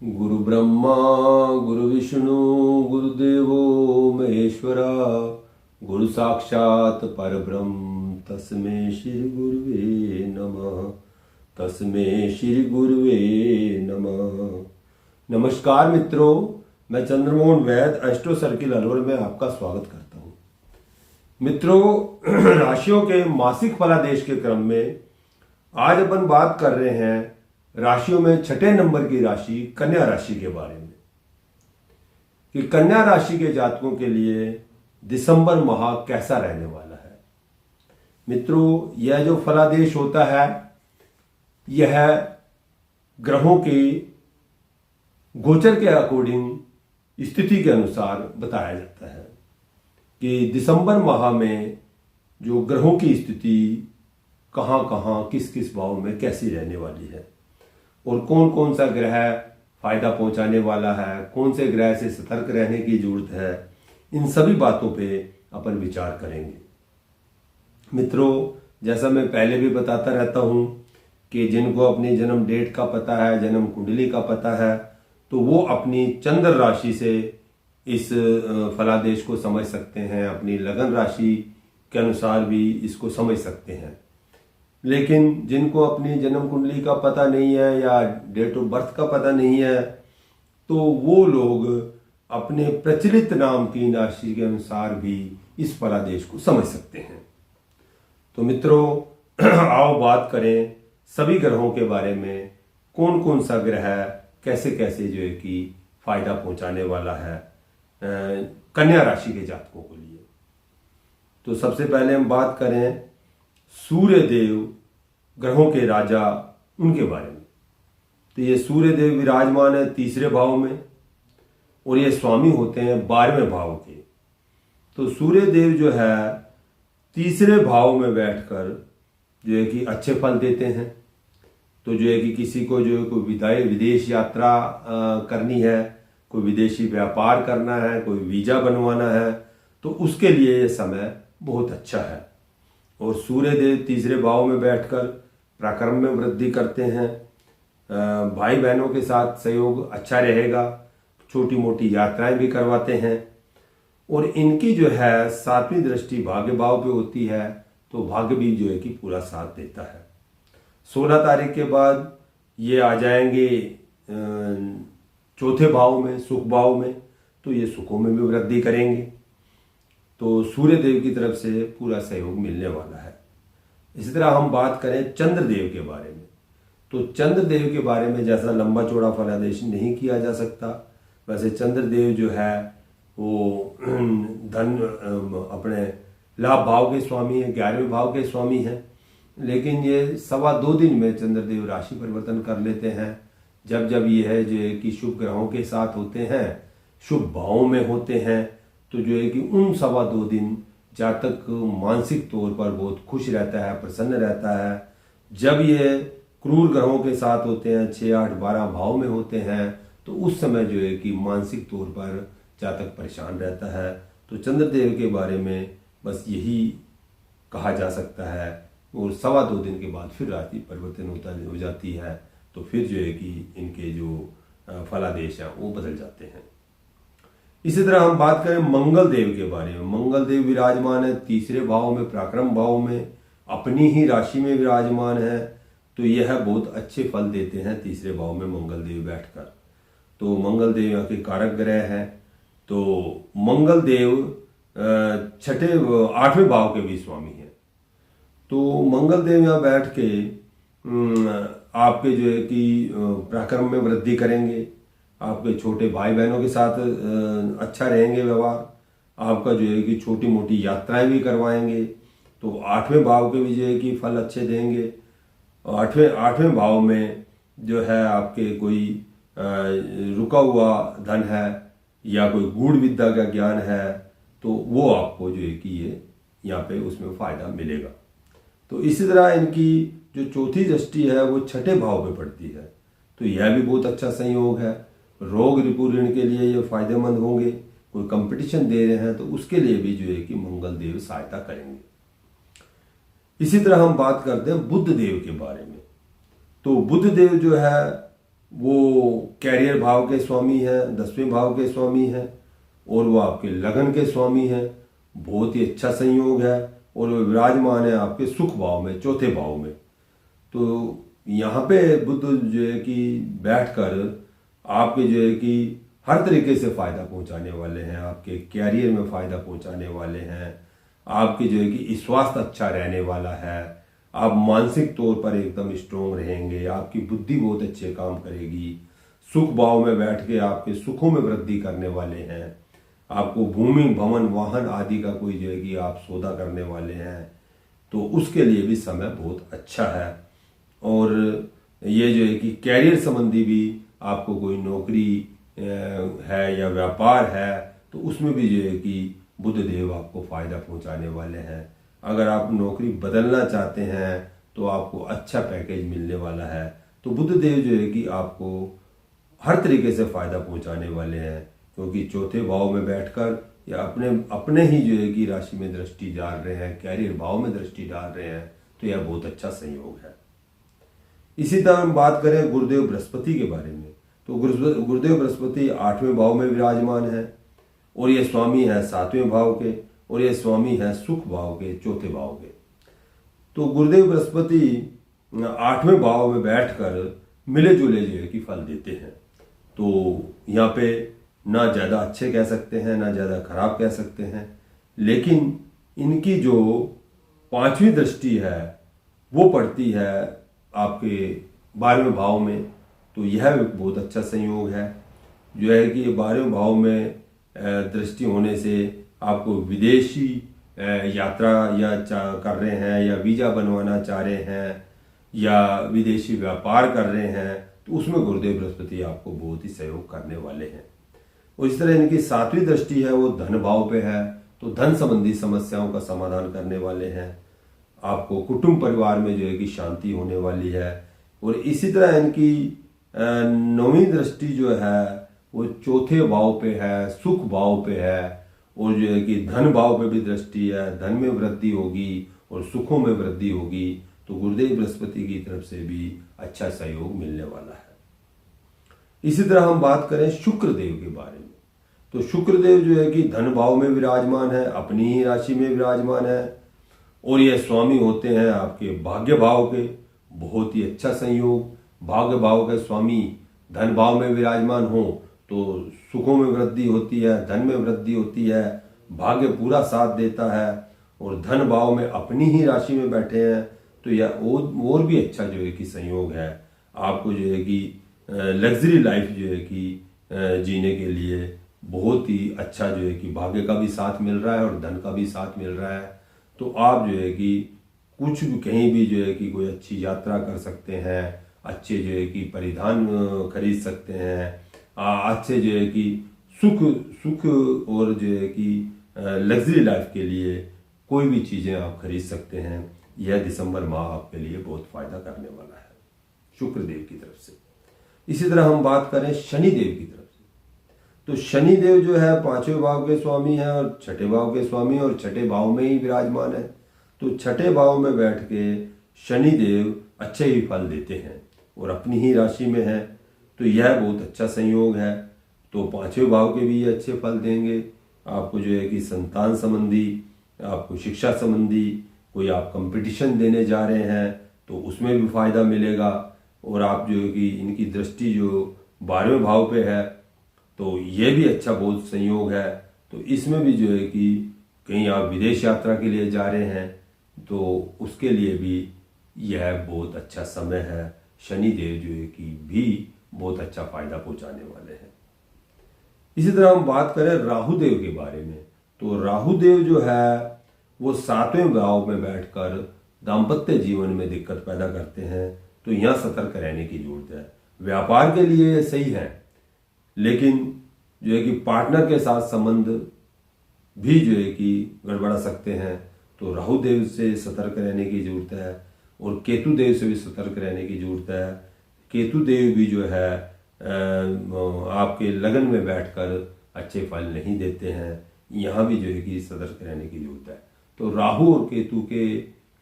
गुरु ब्रह्मा गुरु विष्णु गुरुदेवो महेश्वरा गुरु साक्षात परब्रह्म तस्मै श्री गुरुवे नमः। तस्मै श्री गुरुवे नमः। नमस्कार मित्रों, मैं चंद्रमोहन वैद एस्ट्रो सर्किल अलवर में आपका स्वागत करता हूँ। मित्रों, राशियों के मासिक फलादेश के क्रम में आज अपन बात कर रहे हैं राशियों में छठे नंबर की राशि कन्या राशि के बारे में कि कन्या राशि के जातकों के लिए दिसंबर माह कैसा रहने वाला है। मित्रों, यह जो फलादेश होता है यह ग्रहों के गोचर के अकॉर्डिंग स्थिति के अनुसार बताया जाता है कि दिसंबर माह में जो ग्रहों की स्थिति कहाँ कहाँ किस किस भाव में कैसी रहने वाली है और कौन कौन सा ग्रह फायदा पहुंचाने वाला है, कौन से ग्रह से सतर्क रहने की जरूरत है, इन सभी बातों पे अपन विचार करेंगे। मित्रों, जैसा मैं पहले भी बताता रहता हूं कि जिनको अपनी जन्म डेट का पता है, जन्म कुंडली का पता है, तो वो अपनी चंद्र राशि से इस फलादेश को समझ सकते हैं, अपनी लगन राशि के अनुसार भी इसको समझ सकते हैं। लेकिन जिनको अपनी जन्म कुंडली का पता नहीं है या डेट ऑफ बर्थ का पता नहीं है, तो वो लोग अपने प्रचलित नाम की राशि के अनुसार भी इस फलादेश को समझ सकते हैं। तो मित्रों, आओ बात करें सभी ग्रहों के बारे में, कौन कौन सा ग्रह कैसे कैसे जो है कि फायदा पहुंचाने वाला है कन्या राशि के जातकों के लिए। तो सबसे पहले हम बात करें सूर्य देव, ग्रहों के राजा, उनके बारे में। तो ये सूर्य देव विराजमान है तीसरे भाव में और ये स्वामी होते हैं 12वें भाव के। तो सूर्य देव जो है तीसरे भाव में बैठकर जो है कि अच्छे फल देते हैं। तो जो है कि किसी को जो है कोई विदेश यात्रा करनी है, कोई विदेशी व्यापार करना है, कोई वीजा बनवाना है, तो उसके लिए ये समय बहुत अच्छा है। और सूर्य देव तीसरे भाव में बैठकर पराक्रम में वृद्धि करते हैं। भाई बहनों के साथ सहयोग अच्छा रहेगा, छोटी मोटी यात्राएं भी करवाते हैं। और इनकी जो है 7वीं दृष्टि भाग्य भाव पे होती है, तो भाग्य भी जो है कि पूरा साथ देता है। 16 तारीख के बाद ये आ जाएंगे चौथे भाव में, सुख भाव में, तो ये सुखों में भी वृद्धि करेंगे। तो सूर्य देव की तरफ से पूरा सहयोग मिलने वाला है। इसी तरह हम बात करें चंद्रदेव के बारे में। तो चंद्रदेव के बारे में जैसा लंबा चौड़ा फलादेश नहीं किया जा सकता, वैसे चंद्रदेव जो है वो धन अपने लाभ भाव के स्वामी है, 11वें भाव के स्वामी हैं। लेकिन ये 2.25 दिन में चंद्रदेव राशि परिवर्तन कर लेते हैं। जब जब ये है जो है कि शुभ ग्रहों के साथ होते हैं, शुभ भावों में होते हैं, तो जो है कि उन 2.25 दिन जातक मानसिक तौर पर बहुत खुश रहता है, प्रसन्न रहता है। जब ये क्रूर ग्रहों के साथ होते हैं, 6, 8, 12 भाव में होते हैं, तो उस समय जो है कि मानसिक तौर पर जातक परेशान रहता है। तो चंद्रदेव के बारे में बस यही कहा जा सकता है। और 2.25 दिन के बाद फिर राशि परिवर्तन हो जाती है, तो फिर जो है कि इनके जो फलादेश हैं वो बदल जाते हैं। इसी तरह हम बात करें मंगल देव के बारे में। मंगल देव विराजमान है तीसरे भाव में, पराक्रम भाव में, अपनी ही राशि में विराजमान है। तो यह बहुत अच्छे फल देते हैं तीसरे भाव में मंगल देव बैठकर। तो मंगल देव यहाँ के कारक ग्रह हैं। तो मंगल देव 8वें भाव के भी स्वामी हैं। तो मंगल देव यहाँ बैठ के आपके जो है कि पराक्रम में वृद्धि करेंगे, आपके छोटे भाई बहनों के साथ अच्छा रहेंगे व्यवहार, आपका जो है कि छोटी मोटी यात्राएं भी करवाएंगे। तो 8वें भाव के भी जो है कि फल अच्छे देंगे। 8वें भाव में जो है आपके कोई रुका हुआ धन है या कोई गूढ़ विद्या का ज्ञान है, तो वो आपको जो है कि ये यहाँ पे उसमें फायदा मिलेगा। तो इसी तरह इनकी जो चौथी दृष्टि है वो 6ठे भाव पे पड़ती है, तो यह भी बहुत अच्छा संयोग है। रोग रिपू ऋण के लिए ये फायदेमंद होंगे। कोई कंपटीशन दे रहे हैं तो उसके लिए भी जो है कि मंगल देव सहायता करेंगे। इसी तरह हम बात करते हैं बुध देव के बारे में। तो बुध देव जो है वो कैरियर भाव के स्वामी हैं, 10वें भाव के स्वामी हैं, और वो आपके लगन के स्वामी हैं। बहुत ही अच्छा संयोग है। और वो विराजमान है आपके सुख भाव में, चौथे भाव में। तो यहाँ पे बुध जो है कि बैठकर आपके जो है कि हर तरीके से फायदा पहुंचाने वाले हैं। आपके कैरियर में फायदा पहुंचाने वाले हैं। आपके जो है कि स्वास्थ्य अच्छा रहने वाला है। आप मानसिक तौर पर एकदम स्ट्रोंग रहेंगे। आपकी बुद्धि बहुत अच्छे काम करेगी। सुख भाव में बैठ के आपके सुखों में वृद्धि करने वाले हैं। आपको भूमि, भवन, वाहन आदि का कोई जो है कि आप सौदा करने वाले हैं, तो उसके लिए भी समय बहुत अच्छा है। और ये जो है कि कैरियर संबंधी भी आपको कोई नौकरी है या व्यापार है, तो उसमें भी जो है कि बुध देव आपको फायदा पहुंचाने वाले हैं। अगर आप नौकरी बदलना चाहते हैं तो आपको अच्छा पैकेज मिलने वाला है। तो बुध देव जो है कि आपको हर तरीके से फायदा पहुंचाने वाले हैं, क्योंकि चौथे भाव में बैठकर या अपने ही जो है कि राशि में दृष्टि डाल रहे हैं, कैरियर भाव में दृष्टि डाल रहे हैं। तो यह बहुत अच्छा संयोग है। इसी तरह हम बात करें गुरुदेव बृहस्पति के बारे में, तो गुरुदेव बृहस्पति 8वें भाव में विराजमान है, और ये स्वामी है 7वें भाव के, और ये स्वामी है सुख भाव के, चौथे भाव के। तो गुरुदेव बृहस्पति 8वें भाव में बैठकर मिले जुले जो है कि फल देते हैं। तो यहाँ पे ना ज़्यादा अच्छे कह सकते हैं, ना ज़्यादा खराब कह सकते हैं, लेकिन इनकी जो 5वीं दृष्टि है वो पड़ती है आपके 12वें भाव में। तो यह बहुत अच्छा संयोग है जो है कि 12वें भाव में दृष्टि होने से आपको विदेशी यात्रा कर रहे हैं, या वीज़ा बनवाना चाह रहे हैं, या विदेशी व्यापार कर रहे हैं, तो उसमें गुरुदेव बृहस्पति आपको बहुत ही सहयोग करने वाले हैं। और इस तरह इनकी 7वीं दृष्टि है वो धन भाव पे है, तो धन संबंधी समस्याओं का समाधान करने वाले हैं। आपको कुटुंब परिवार में जो है कि शांति होने वाली है। और इसी तरह इनकी 9वीं दृष्टि जो है वो चौथे भाव पे है, सुख भाव पे है, और जो है कि धन भाव पे भी दृष्टि है। धन में वृद्धि होगी और सुखों में वृद्धि होगी। तो गुरुदेव बृहस्पति की तरफ से भी अच्छा सहयोग मिलने वाला है। इसी तरह हम बात करें शुक्र देव के बारे में, तो शुक्र देव जो है कि धन भाव में विराजमान है, अपनी ही राशि में विराजमान है, और ये स्वामी होते हैं आपके भाग्य भाव के। बहुत ही अच्छा संयोग। भाग्य भाव के स्वामी धन भाव में विराजमान हो तो सुखों में वृद्धि होती है, धन में वृद्धि होती है, भाग्य पूरा साथ देता है। और धन भाव में अपनी ही राशि में बैठे हैं, तो यह और भी अच्छा जो है कि संयोग है। आपको जो है कि लग्जरी लाइफ जो है कि जीने के लिए बहुत ही अच्छा जो है कि भाग्य का भी साथ मिल रहा है और धन का भी साथ मिल रहा है। तो आप जो है कि कुछ भी कहीं भी जो है कि कोई अच्छी यात्रा कर सकते हैं, अच्छे जो है कि परिधान खरीद सकते हैं, अच्छे जो है कि सुख और जो है कि लग्जरी लाइफ के लिए कोई भी चीज़ें आप खरीद सकते हैं। यह दिसंबर माह आपके लिए बहुत फायदा करने वाला है शुक्र देव की तरफ से। इसी तरह हम बात करें शनि देव की तरफ से, तो शनि देव जो है 5वें भाव के स्वामी हैं और 6ठे भाव के स्वामी, और 6ठे भाव में ही विराजमान है। तो 6ठे भाव में बैठ के शनि देव अच्छे ही फल देते हैं और अपनी ही राशि में है। तो यह बहुत अच्छा संयोग है। तो 5वें भाव के भी ये अच्छे फल देंगे। आपको जो है कि संतान संबंधी, आपको शिक्षा संबंधी कोई आप कंपटीशन देने जा रहे हैं तो उसमें भी फायदा मिलेगा। और आप जो है कि इनकी दृष्टि जो 12वें भाव पे है, तो ये भी अच्छा बहुत संयोग है। तो इसमें भी जो है कि कहीं आप विदेश यात्रा के लिए जा रहे हैं तो उसके लिए भी यह बहुत अच्छा समय है। शनि देव जो है कि भी बहुत अच्छा फायदा पहुंचाने वाले हैं। इसी तरह हम बात करें राहु देव के बारे में, तो राहु देव जो है वो 7वें भाव में बैठकर दाम्पत्य जीवन में दिक्कत पैदा करते हैं। तो यहाँ सतर्क रहने की जरूरत है। व्यापार के लिए सही है, लेकिन जो है कि पार्टनर के साथ संबंध भी जो है कि गड़बड़ा सकते हैं। तो राहु देव से सतर्क रहने की जरूरत है, और केतु देव से भी सतर्क रहने की जरूरत है। केतु देव भी जो है आपके लगन में बैठकर अच्छे फल नहीं देते हैं। यहाँ भी जो है कि सतर्क रहने की जरूरत है। तो राहु और केतु के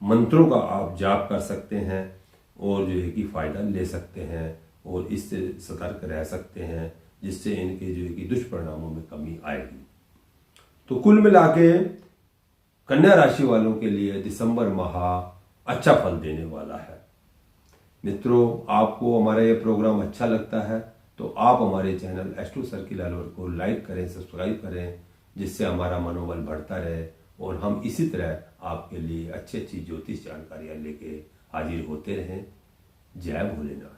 मंत्रों का आप जाप कर सकते हैं और जो है कि फायदा ले सकते हैं, और इससे सतर्क रह सकते हैं, जिससे इनके जो है कि दुष्परिणामों में कमी आएगी। तो कुल मिला के कन्या राशि वालों के लिए दिसंबर माह अच्छा फल देने वाला है। मित्रों, आपको हमारा ये प्रोग्राम अच्छा लगता है तो आप हमारे चैनल एस्ट्रो सर्किल अलवर को लाइक करें, सब्सक्राइब करें, जिससे हमारा मनोबल बढ़ता रहे और हम इसी तरह आपके लिए अच्छी अच्छी ज्योतिष जानकारियां लेके हाजिर होते रहें। जय भोलेनाथ।